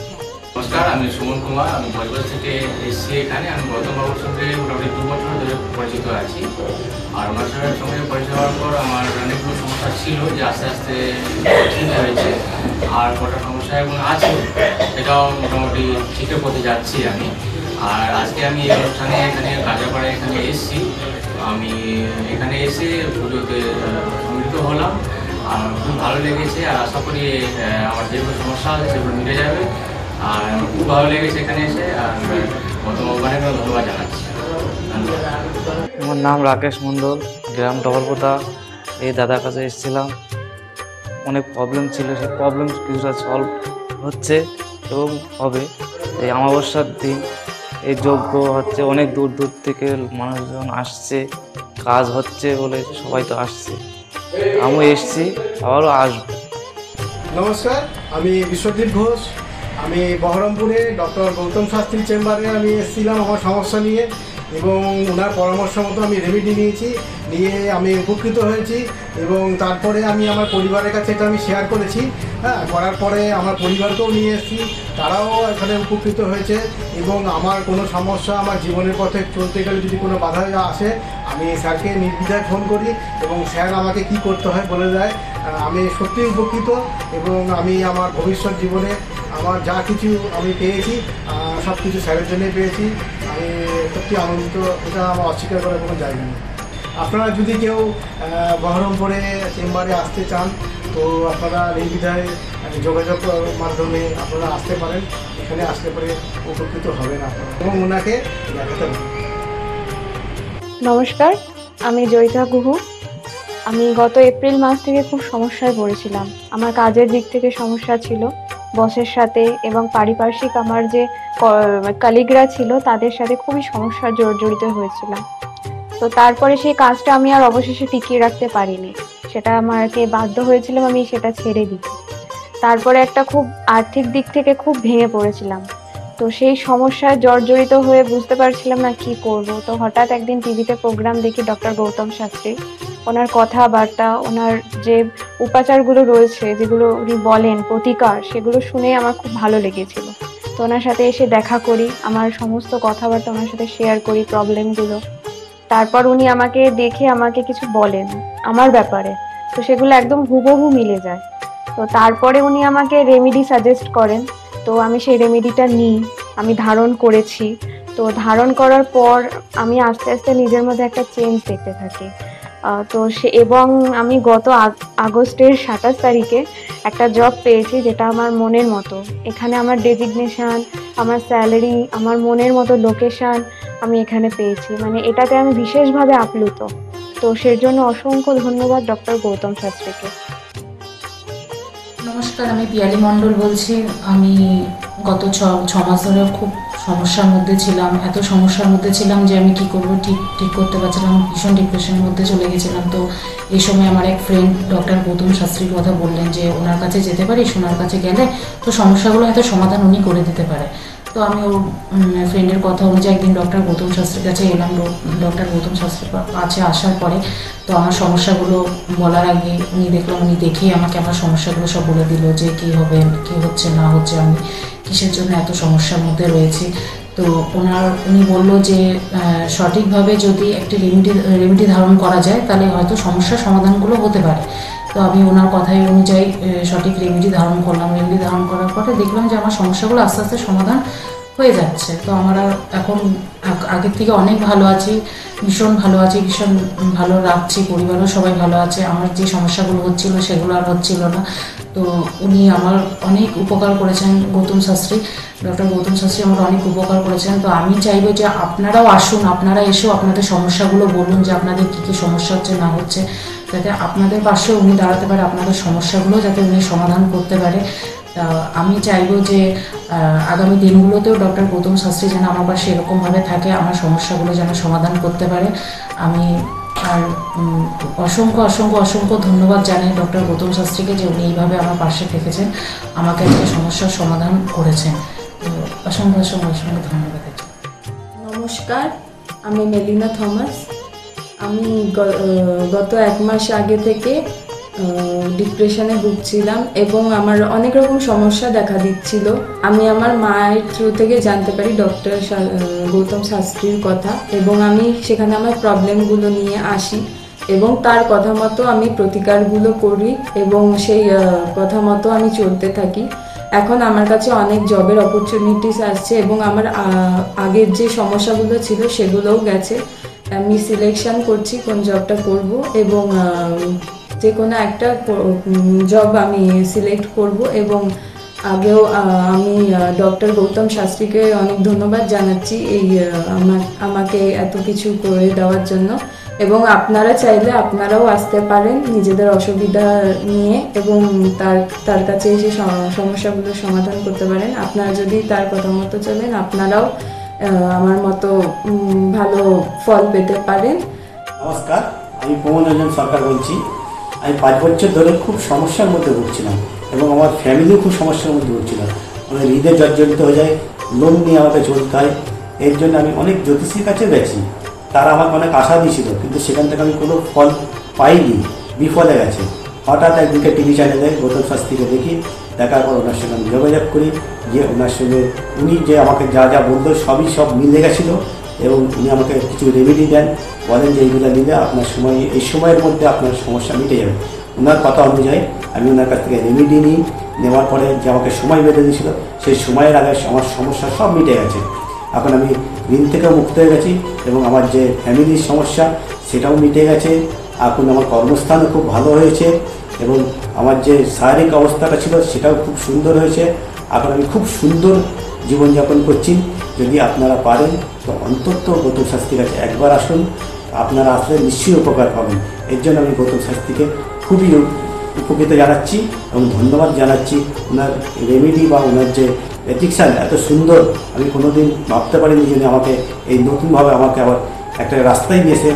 নমস্কার, আমি সুমন কুমার। আমি বজবজ থেকে এসেছি এখানে। আমি গৌতম বাবুর সঙ্গে মোটামুটি 2 বছর ধরে পরিচিত আছি। আর ওনার সঙ্গে পরিচয় হওয়ার পর আমার অনেকগুলো সমস্যা ছিল যে আস্তে আস্তে ঠিক হয়েছে। আর কটা সমস্যা এবং আছে সেটাও মোটামুটি ঠিকঠাক পথে যাচ্ছি আমি। আর আজকে আমি এই অনুষ্ঠানে এখানে কাজাপাড়ায় এখানে এসেছি। আমি এখানে এসে পুজোতে সম্মিলিত হলাম। আর খুব ভালো লেগেছে। আর আশা করি আমার যেগুলো সমস্যা আছে সেগুলো মিটে যাবে। আর আমার খুব ভালো লেগেছে এখানে এসে। আর গৌতম অনেক ধন্যবাদ জানাচ্ছি। আমার নাম রাকেশ মণ্ডল, গ্রাম ডবলপোতা। এই দাদার কাছে এসেছিলাম, অনেক প্রবলেম ছিল, সেই প্রবলেম কিছুটা সলভ হচ্ছে এবং হবে। এই অমাবস্যার দিন এই যজ্ঞ হচ্ছে, অনেক দূর দূর থেকে মানুষজন আসছে, কাজ হচ্ছে বলে সবাই তো আসছে। আমিও এসছি, আবারও আসবো। নমস্কার, আমি বিশ্বজিৎ ঘোষ। আমি বহরমপুরে ডক্টর গৌতম শাস্ত্রীর চেম্বারে আমি এসেছিলাম আমার সমস্যা নিয়ে, এবং ওনার পরামর্শ মতো আমি রেমেডি নিয়ে আমি উপকৃত হয়েছি। এবং তারপরে আমি আমার পরিবারের কাছে এটা আমি শেয়ার করেছি। করার পরে আমার পরিবারকেও নিয়ে এসেছি, তারাও এখানে উপকৃত হয়েছে। এবং আমার কোনো সমস্যা, আমার জীবনের পথে চলতে গেলে যদি কোনো বাধা আসে, আমি স্যারকে নির্দ্বিধায় ফোন করি এবং স্যার আমাকে কি করতে হয় বলে দেয়। আমি সত্যিই উপকৃত এবং আমি আমার ভবিষ্যৎ জীবনে আমার যা কিছু আমি পেয়েছি সব কিছু স্যারের জন্যই পেয়েছি। আমি সত্যি আনন্দিত, এটা আমার অস্বীকার করার কোনো জায়গা নেই। আপনারা যদি কেউ বহরমপুরে চেম্বারে আসতে চান তো আপনারা নির্দ্বিধায় যোগাযোগ মাধ্যমে আপনারা আসতে পারেন। এখানে আসতে পারে উপকৃত হবেন আপনারা এবং ওনাকে দেখাতে পারেন। নমস্কার, আমি জয়িতা গুহু। আমি গত এপ্রিল মাস থেকে খুব সমস্যায় পড়েছিলাম। আমার কাজের দিক থেকে সমস্যা ছিল, বসের সাথে এবং পারিপার্শ্বিক আমার যে কলিগরা ছিল তাদের সাথে খুবই সমস্যা জড়িত হয়েছিলাম। তো তারপরে সেই কাজটা আমি আর অবশেষে টিকিয়ে রাখতে পারিনি, সেটা আমাকে বাধ্য হয়েছিলাম আমি সেটা ছেড়ে দিতে। তারপরে একটা খুব আর্থিক দিক থেকে খুব ভেঙে পড়েছিলাম। তো সেই সমস্যায় জর্জরিত হয়ে বুঝতে পারছিলাম না কি করব। তো হঠাৎ একদিন টিভিতে প্রোগ্রাম দেখি ডক্টর গৌতম শাস্ত্রী। ওনার কথাবার্তা, ওনার যে উপাচারগুলো রয়েছে, যেগুলো উনি বলেন প্রতিকার, সেগুলো শুনে আমার খুব ভালো লেগেছিল। তো ওনার সাথে এসে দেখা করি, আমার সমস্ত কথাবার্তা ওনার সাথে শেয়ার করি, প্রবলেমগুলো। তারপর উনি আমাকে দেখে আমাকে কিছু বলেন আমার ব্যাপারে, তো সেগুলো একদম হুবহু মিলে যায়। তো তারপরে উনি আমাকে রেমেডি সাজেস্ট করেন। তো আমি সেই রেমেডিটা নিই, আমি ধারণ করেছি। তো ধারণ করার পর আমি আস্তে আস্তে নিজের মধ্যে একটা চেঞ্জ দেখতে থাকি। তো এবং আমি গত আগস্টের 27 তারিখে একটা জব পেয়েছি যেটা আমার মনের মতো। এখানে আমার ডেজিগনেশন, আমার স্যালারি, আমার মনের মতো লোকেশন আমি এখানে পেয়েছি। মানে এটাতে আমি বিশেষভাবে আপ্লুত। তো সের জন্য অসংখ্য ধন্যবাদ ডক্টর গৌতম শাস্ত্রীকে। নমস্কার, আমি পিয়ালি মণ্ডল বলছি। আমি গত ছ মাস ধরে খুব সমস্যার মধ্যে ছিলাম। এত সমস্যার মধ্যে ছিলাম যে আমি কি করব ঠিক করতে পারছিলাম, ভীষণ ডিপ্রেশনের মধ্যে চলে গেছিলাম। তো এই সময় আমার এক ফ্রেন্ড ডক্টর গৌতম শাস্ত্রীর কথা বললেন যে ওনার কাছে যেতে পারিস, ওনার কাছে গেলে তো সমস্যাগুলো হয়তো সমাধান উনি করে দিতে পারে। তো আমি ওর ফ্রেন্ডের কথা অনুযায়ী একদিন ডক্টর গৌতম শাস্ত্রীর কাছে এলাম। ডক্টর গৌতম শাস্ত্রীর কাছে আসার পরে তো আমার সমস্যাগুলো বলার আগে উনি দেখলাম, উনি দেখেই আমাকে আমার সমস্যাগুলো সব বলে দিল যে কী হবে, কী হচ্ছে না হচ্ছে, আমি কিসের জন্য এত সমস্যার মধ্যে রয়েছি। তো উনি বলল যে সঠিকভাবে যদি একটি রেমেডি ধারণ করা যায় তাহলে হয়তো সমস্যার সমাধানগুলো হতে পারে। তো আমি ওনার কথাই অনুযায়ী সঠিক রেমেডি ধারণ করলাম। রেমেডি ধারণ করার পরে দেখলাম যে আমার সমস্যাগুলো আস্তে আস্তে সমাধান হয়ে যাচ্ছে। তো আমার এখন আগের থেকে অনেক ভালো আছি, ভীষণ ভালো আছি, ভীষণ ভালো রাখছি, পরিবারও সবাই ভালো আছে। আমার যে সমস্যাগুলো হচ্ছিল সেগুলো আর হচ্ছিল না। তো উনি আমার অনেক উপকার করেছেন, গৌতম শাস্ত্রী, ডক্টর গৌতম শাস্ত্রী আমার অনেক উপকার করেছেন। তো আমি চাইবো যে আপনারাও আসুন, আপনারা এসেও আপনাদের সমস্যাগুলো বলুন যে আপনাদের কী কী সমস্যা হচ্ছে না হচ্ছে, যাতে আপনাদের পাশেও উনি দাঁড়াতে পারে, আপনাদের সমস্যাগুলো যাতে উনি সমাধান করতে পারে। আমি চাইবো যে আগামী দিনগুলোতেও ডক্টর গৌতম শাস্ত্রী যেন আমার পাশে এরকমভাবে থাকে, আমার সমস্যাগুলো যেন সমাধান করতে পারে। আমি আর অসংখ্য অসংখ্য অসংখ্য ধন্যবাদ জানাই ডক্টর গৌতম শাস্ত্রীকে যে উনি এইভাবে আমার পাশে থেকেছেন, আমাকে আজকে সমস্যার সমাধান করেছেন। তো অসংখ্য অসংখ্য অসংখ্য ধন্যবাদ। নমস্কার, আমি মেলিনা থমাস। আমি গত 1 মাস আগে থেকে ডিপ্রেশনে ভুগছিলাম এবং আমার অনেক রকম সমস্যা দেখা দিচ্ছিল। আমি আমার মায়ের থ্রু থেকে জানতে পারি ডক্টর গৌতম শাস্ত্রীর কথা এবং আমি সেখানে আমার প্রবলেমগুলো নিয়ে আসি এবং তার কথা মতো আমি প্রতিকারগুলো করি এবং সেই কথা মতো আমি চলতে থাকি। এখন আমার কাছে অনেক জবের অপরচুনিটিস আসছে এবং আমার আগের যে সমস্যাগুলো ছিল সেগুলোও গেছে। আমি সিলেকশন করছি কোন জবটা করব এবং যে কোনো একটা জব আমি সিলেক্ট করব এবং আগেও আমি ডক্টর গৌতম শাস্ত্রীকে অনেক ধন্যবাদ জানাচ্ছি এই আমাকে এত কিছু করে দেওয়ার জন্য। এবং আপনারা চাইলে আপনারাও আসতে পারেন নিজেদের অসুবিধা নিয়ে এবং তার কাছে এসে সমস্যাগুলোর সমাধান করতে পারেন। আপনারা যদি তার কথা মতো চলেন আপনারাও আমার মতো ভালো ফল পেতে পারেন। নমস্কার, আমি প্রমোদ রঞ্জন সরকার বলছি। আমি 5 বছর ধরে খুব সমস্যার মধ্যে ভুগছিলাম এবং আমার ফ্যামিলিও খুব সমস্যার মধ্যে ভুগছিলাম। আমি হৃদয় জর্জরিত হয়ে যায়, লোন নিয়ে আমাকে চলতে হয়। এর জন্য আমি অনেক জ্যোতিষীর কাছে গেছি, তারা আমাকে অনেক আশা দিয়েছিল, কিন্তু সেখান থেকে আমি কোনো ফল পাইনি, বিফলে গেছে। হঠাৎ একদিকে টিভি চ্যানেলে গৌতম শাস্ত্রীকে দেখি, দেখার পর ওনার সঙ্গে আমি যোগাযোগ করি, যে ওনার সঙ্গে উনি যে আমাকে যা যা বলতো সব মিলে গেছিলো এবং উনি আমাকে কিছু রেমেডি দেন, বলেন যে এইগুলো নিলে আপনার এই সময়ের মধ্যে আপনার সমস্যা মিটে যাবে। ওনার কথা অনুযায়ী আমি ওনার কাছ থেকে রেমেডি নিই, নেওয়ার পরে যে আমাকে সময় বেঁধে দিয়েছিল সেই সময়ের আগে আমার সমস্যা সব মিটে গেছে। এখন আমি ঋণ থেকেও মুক্ত হয়ে গেছি এবং আমার যে ফ্যামিলির সমস্যা সেটাও মিটে গেছে। এখন আমার কর্মস্থানও খুব ভালো হয়েছে এবং আমার যে শারীরিক অবস্থাটা ছিল সেটাও খুব সুন্দর হয়েছে। এখন আমি খুব সুন্দর জীবনযাপন করছি। যদি আপনারা পারেন তো অন্তত গৌতম শাস্ত্রীর কাছে একবার আসুন, আপনারা আসলে নিশ্চয়ই উপকার পাবেন। এর জন্য আমি গৌতম শাস্ত্রীকে খুবই উপকৃত জানাচ্ছি এবং ধন্যবাদ জানাচ্ছি। ওনার রেমেডি বা ওনার যে এথিক্সান এত সুন্দর, আমি কোনোদিন ভাবতে পারিনি যে আমাকে এই নতুনভাবে আমাকে আবার একটা রাস্তায় নিয়ে এসে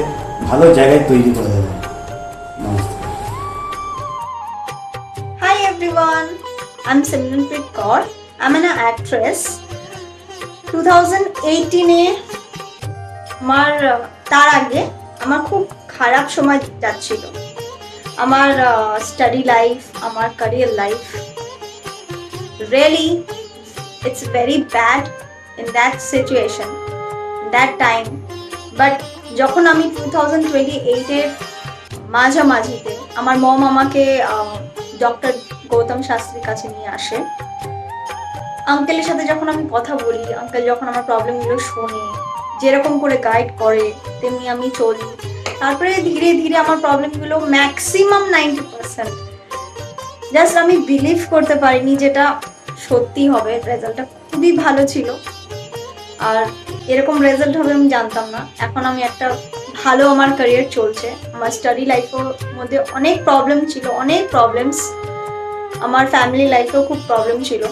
ভালো জায়গায় তৈরি করে দেবে। নমস্কার। Hi everyone, I'm Simranpreet Kaur. I'm an actress. 2018-এ তার আগে আমার খুব খারাপ সময় যাচ্ছিল। আমার স্টাডি লাইফ, আমার career life, really it's very bad in that situation, that time. But যখন আমি 2028-এর মাঝামাঝিতে আমার মম আমাকে ডক্টর গৌতম শাস্ত্রীর কাছে নিয়ে আসে। আঙ্কেলের সাথে যখন আমি কথা বলি, আঙ্কেল যখন আমার প্রবলেমগুলো শোনে, যেরকম করে গাইড করে তেমনি আমি চলি। তারপরে ধীরে ধীরে আমার প্রবলেমগুলো ম্যাক্সিমাম 90% জাস্ট আমি বিলিভ করতে পারিনি যেটা সত্যি হবে। রেজাল্টটা খুবই ভালো ছিল আর এরকম রেজাল্ট হবে আমি জানতাম না। এখন আমি একটা ভালো আমার ক্যারিয়ার চলছে। আমার স্টাডি লাইফের মধ্যে অনেক প্রবলেম ছিল, অনেক প্রবলেমস। আমার ফ্যামিলি লাইফেও খুব প্রবলেম ছিল,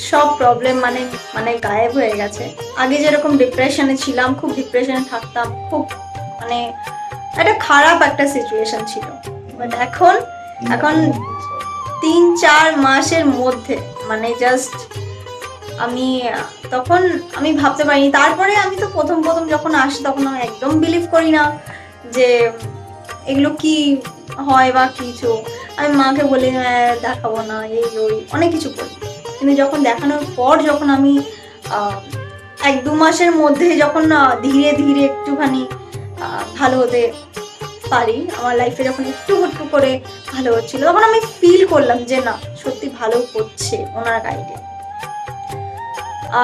সব প্রবলেম মানে গায়েব হয়ে গেছে। আগে যেরকম ডিপ্রেশনে ছিলাম, খুব ডিপ্রেশনে থাকতাম, খুব একটা খারাপ একটা সিচুয়েশন ছিল। বাট এখন 3-4 মাসের মধ্যে জাস্ট তখন আমি ভাবতে পারিনি। তারপরে আমি তো প্রথম যখন আসি তখন আমি একদম বিলিভ করি না যে এগুলো কি হয় বা কিছু। আমি মাকে বলি দেখাবো না, এই ওই অনেক কিছু বলি। কিন্তু যখন দেখানোর পর যখন আমি 1-2 মাসের মধ্যে যখন ধীরে ধীরে একটুখানি ভালো হতে পারি, আমার লাইফে যখন একটু করে ভালো হচ্ছিল, তখন আমি ফিল করলাম যে না, সত্যি ভালো হচ্ছে ওনার গাইডে।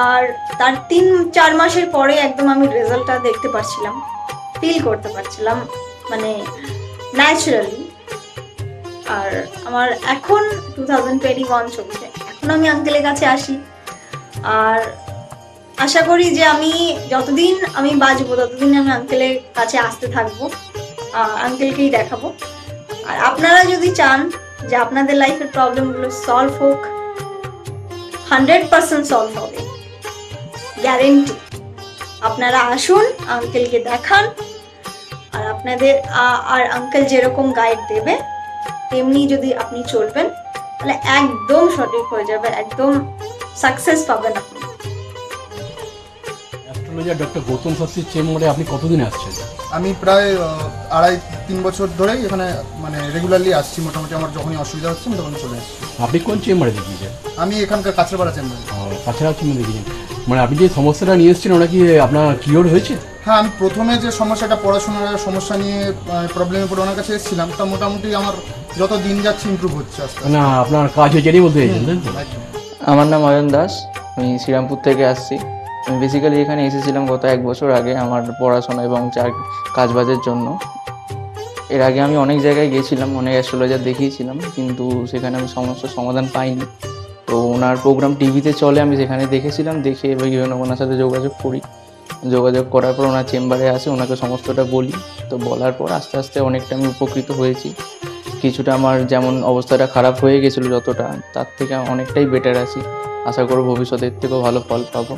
আর তার 3-4 মাসের পরে একদম আমি রেজাল্টটা দেখতে পারছিলাম, ফিল করতে পারছিলাম ন্যাচারালি। আর আমার এখন 2021 চলছে, এখন আমি আঙ্কেলের কাছে আসি আর আশা করি যে আমি যতদিন আমি বাঁচবো ততদিন আমি আঙ্কেলের কাছে আসতে থাকবো, আঙ্কেলকেই দেখাবো। আর আপনারা যদি চান যে আপনাদের লাইফের প্রবলেমগুলো সলভ হোক, 100% সলভ হবে, গ্যারেন্টি। আপনারা আসুন, আঙ্কেলকে দেখান, আর আপনাদের আর আঙ্কেল যেরকম গাইড দেবে তেমনি যদি আপনি চলবেন তাহলে একদম সঠিক হয়ে যাবে, একদম সাকসেস পাবেন আপনি। অ্যাস্ট্রোলজার ডক্টর গৌতম শাস্ত্রীর চেম্বারে আপনি কতদিন আসছেন? আমি প্রায় 2.5-3 3 বছর ধরেই এখানে মানে রেগুলারলি আসছি। মোটামুটি আমার যখনই অসুবিধা হচ্ছে আমি তখন চলে আসছি। আপনি কোন চেম্বারে দেখিয়েছেন? আমি এখানকার কাছড়াপাড়া চেম্বারে। কাছাড়া চেম্বারে দেখিয়েছেন, মানে আপনি যে সমস্যাটা নিয়ে এসেছেন ওটা কি আপনার কিওর হয়েছে? হ্যাঁ, আমি প্রথমে যে সমস্যাটা পড়াশোনার সমস্যা নিয়ে প্রবলেমে পড়ে ওনার কাছে এসেছিলাম, তা মোটামুটি আমার যত দিন যাচ্ছে ইমপ্রুভ হচ্ছে আস্তে আস্তে। না আপনার কাজ হয়েছে এটাই বলতে চাইছেন তাই তো? আমার নাম অয়ন দাস, আমি শ্রীরামপুর থেকে আসছি। আমি বেসিক্যালি এখানে এসেছিলাম গত 1 বছর আগে আমার পড়াশোনা এবং কাজবাজের জন্য। এর আগে আমি অনেক জায়গায় গিয়েছিলাম, অনেক অ্যাস্ট্রোলজার দেখিয়েছিলাম, কিন্তু সেখানে আমি সমস্যার সমাধান পাইনি। তো ওনার প্রোগ্রাম টিভিতে চলে, আমি সেখানে দেখেছিলাম, দেখে এবার ওনার সাথে যোগাযোগ করি। যোগাযোগ করার পর ওনার চেম্বারে আসে, ওনাকে সমস্তটা বলি। তো বলার পর আস্তে আস্তে অনেকটা আমি উপকৃত হয়েছি। কিছুটা আমার যেমন অবস্থাটা খারাপ হয়ে গেছিলো যতটা, তার থেকে অনেকটাই বেটার আছি। আশা করব ভবিষ্যতের থেকেও ভালো ফল পাবো।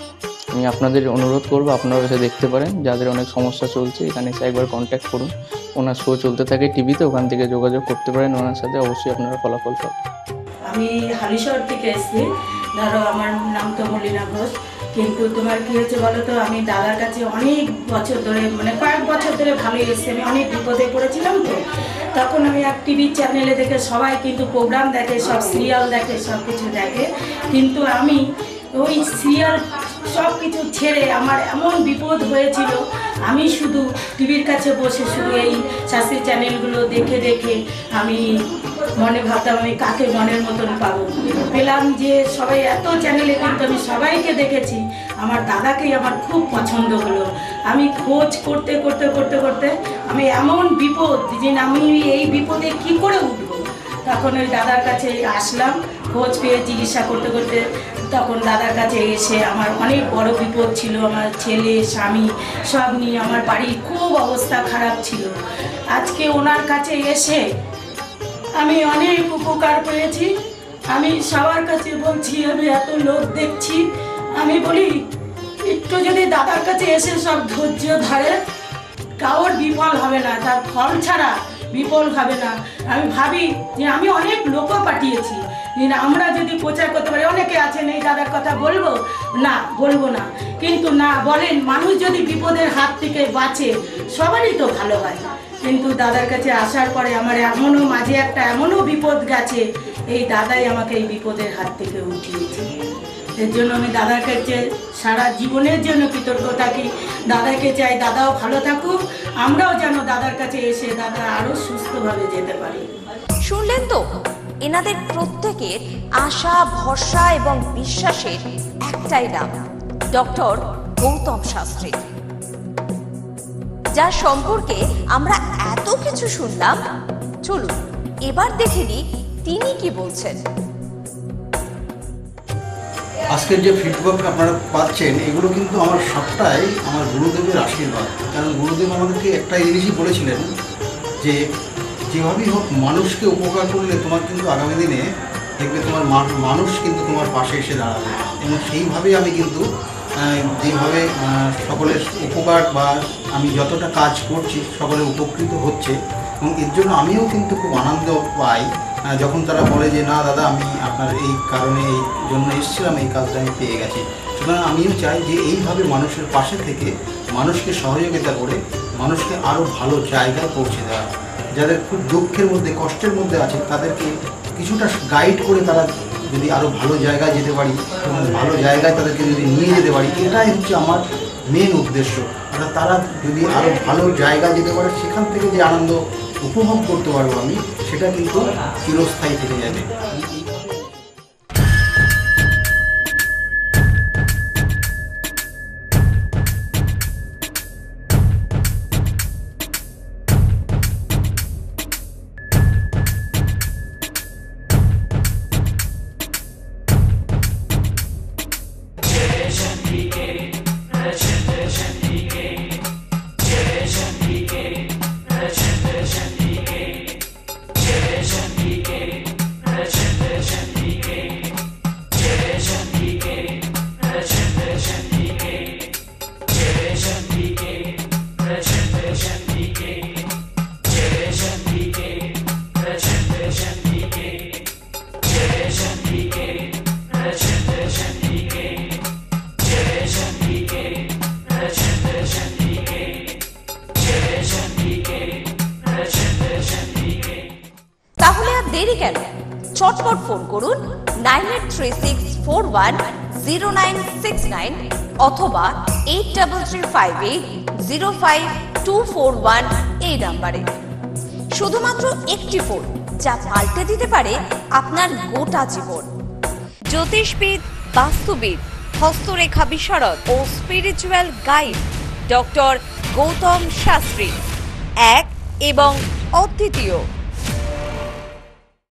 আমি আপনাদের অনুরোধ করবো আপনারা এসে দেখতে পারেন, যাদের অনেক সমস্যা চলছে এখানে এসে একবার কন্ট্যাক্ট করুন। ওনার শো চলতে থাকে টিভিতে, ওখান থেকে যোগাযোগ করতে পারেন ওনার সাথে, অবশ্যই আপনারা ফলাফল পাবেন। আমি হালিশহর থেকে এসেছি। ধরো আমার নাম তো মলিনা ঘোষ, কিন্তু তোমার কী হয়েছে বলো তো, আমি দাদার কাছে অনেক বছর ধরে মানে কয়েক বছর ধরে ভালোই এসেছি। আমি অনেক বিপদে পড়েছিলাম, তো তখন আমি এক টিভি চ্যানেলে দেখে, সবাই কিন্তু প্রোগ্রাম দেখে, সব সিরিয়াল দেখে, সব কিছু দেখে, কিন্তু আমি ওই সিরিয়াল সব কিছু ছেড়ে আমার এমন বিপদ হয়েছিল, আমি শুধু টিভির কাছে বসে শুধু এই শাস্ত্রীয় চ্যানেলগুলো দেখে দেখে আমি মনে ভাবতাম আমি কাকে মনের মতন পাবো। পেলাম যে সবাই এত চ্যানেলে, কিন্তু আমি সবাইকে দেখেছি, আমার দাদাকেই আমার খুব পছন্দ হলো। আমি খোঁজ করতে করতে করতে করতে আমি এমন বিপদ যে আমি এই বিপদে কি করে উঠবো, তখন ওই দাদার কাছে আসলাম। খোঁজ পেয়ে চিকিৎসা করতে করতে তখন দাদার কাছে এসে আমার অনেক বড় বিপদ ছিল, আমার ছেলে স্বামী সব নিয়ে আমার বাড়ির খুব অবস্থা খারাপ ছিল। আজকে ওনার কাছে এসে আমি অনেক উপকার পেয়েছি। আমি সবার কাছে বলছি, আমি এত লোক দেখছি, আমি বলি একটু যদি দাদার কাছে এসে সব ধৈর্য ধরে, কারোর বিফল হবে না, তার ফল ছাড়া বিফল হবে না। আমি ভাবি যে আমি অনেক লোকও পাঠিয়েছি, আমরা যদি প্রচার করতে পারি, অনেকে আছেন এই দাদার কথা বলবো না, বলবো না, কিন্তু না বলেন, মানুষ যদি বিপদের হাত থেকে বাঁচে সবারই তো ভালো হয়। কিন্তু দাদার কাছে আসার পরে আমার এমনও মাঝে একটা এমনও বিপদ গেছে, এই দাদাই আমাকে এই বিপদের হাত থেকে উঠিয়েছে। এর জন্য আমি দাদার কাছে সারা জীবনের জন্য কৃতজ্ঞ থাকি। দাদাকে চাই দাদাও ভালো থাকুক, আমরাও যেন দাদার কাছে এসে দাদা আরও সুস্থভাবে যেতে পারি। শুনলেন তো, এনাদের প্রত্যেকের আশা, ভরসা এবং বিশ্বাসের একটাই নাম, ডক্টর গৌতম শাস্ত্রী, যার সম্পর্কে আমরা এত কিছু শুনলাম। চলুন এবার দেখে নিই তিনি কি বলছেন। আজকের যে ফিডব্যাক আপনারা পাচ্ছেন, এগুলো কিন্তু আমার সবটাই আমার গুরুদেবের আশীর্বাদ। কারণ গুরুদেব আমাদেরকে একটা জিনিসই বলেছিলেন যে যেভাবেই হোক মানুষকে উপকার করলে তোমার কিন্তু আগামী দিনে দেখবে তোমার মানুষ কিন্তু তোমার পাশে এসে দাঁড়াবে। এবং সেইভাবেই আমি কিন্তু যেভাবে সকলের উপকার বা আমি যতটা কাজ করছি সকলে উপকৃত হচ্ছে, এবং এর জন্য আমিও কিন্তু খুব আনন্দ পাই যখন তারা বলে যে না দাদা, আমি আপনার এই কারণে এই জন্য এসেছিলাম, এই কাজটা আমি পেয়ে গেছি। সুতরাং আমিও চাই যে এইভাবে মানুষের পাশে থেকে মানুষকে সহযোগিতা করে মানুষকে আরও ভালো জায়গায় পৌঁছে দেওয়া। যাদের খুব দুঃখের মধ্যে, কষ্টের মধ্যে আছে, তাদেরকে কিছুটা গাইড করে তারা যদি আরও ভালো জায়গায় যেতে পারি এবং ভালো জায়গায় তাদেরকে যদি নিয়ে যেতে পারি, এটাই হচ্ছে আমার মেন উদ্দেশ্য। অর্থাৎ তারা যদি আরও ভালো জায়গায় যেতে পারে, সেখান থেকে যে আনন্দ উপভোগ করতে পারবো আমি, সেটা কিন্তু চিরস্থায়ী থেকে যাবে। Jai Chandike, Jai Chandike, Jai Chandike, চটপট ফোন করুন 9836410969 অথবা 8335805241 এই নাম্বারে। শুধুমাত্র একটি ফোন যা পাল্টে দিতে পারে আপনার গোটা জীবন। জ্যোতিষবিদ, বাস্তুবিদ, হস্তরেখা বিশারদ ও spiritual guide doctor Gautam Shastri, এক এবং অদ্বিতীয়।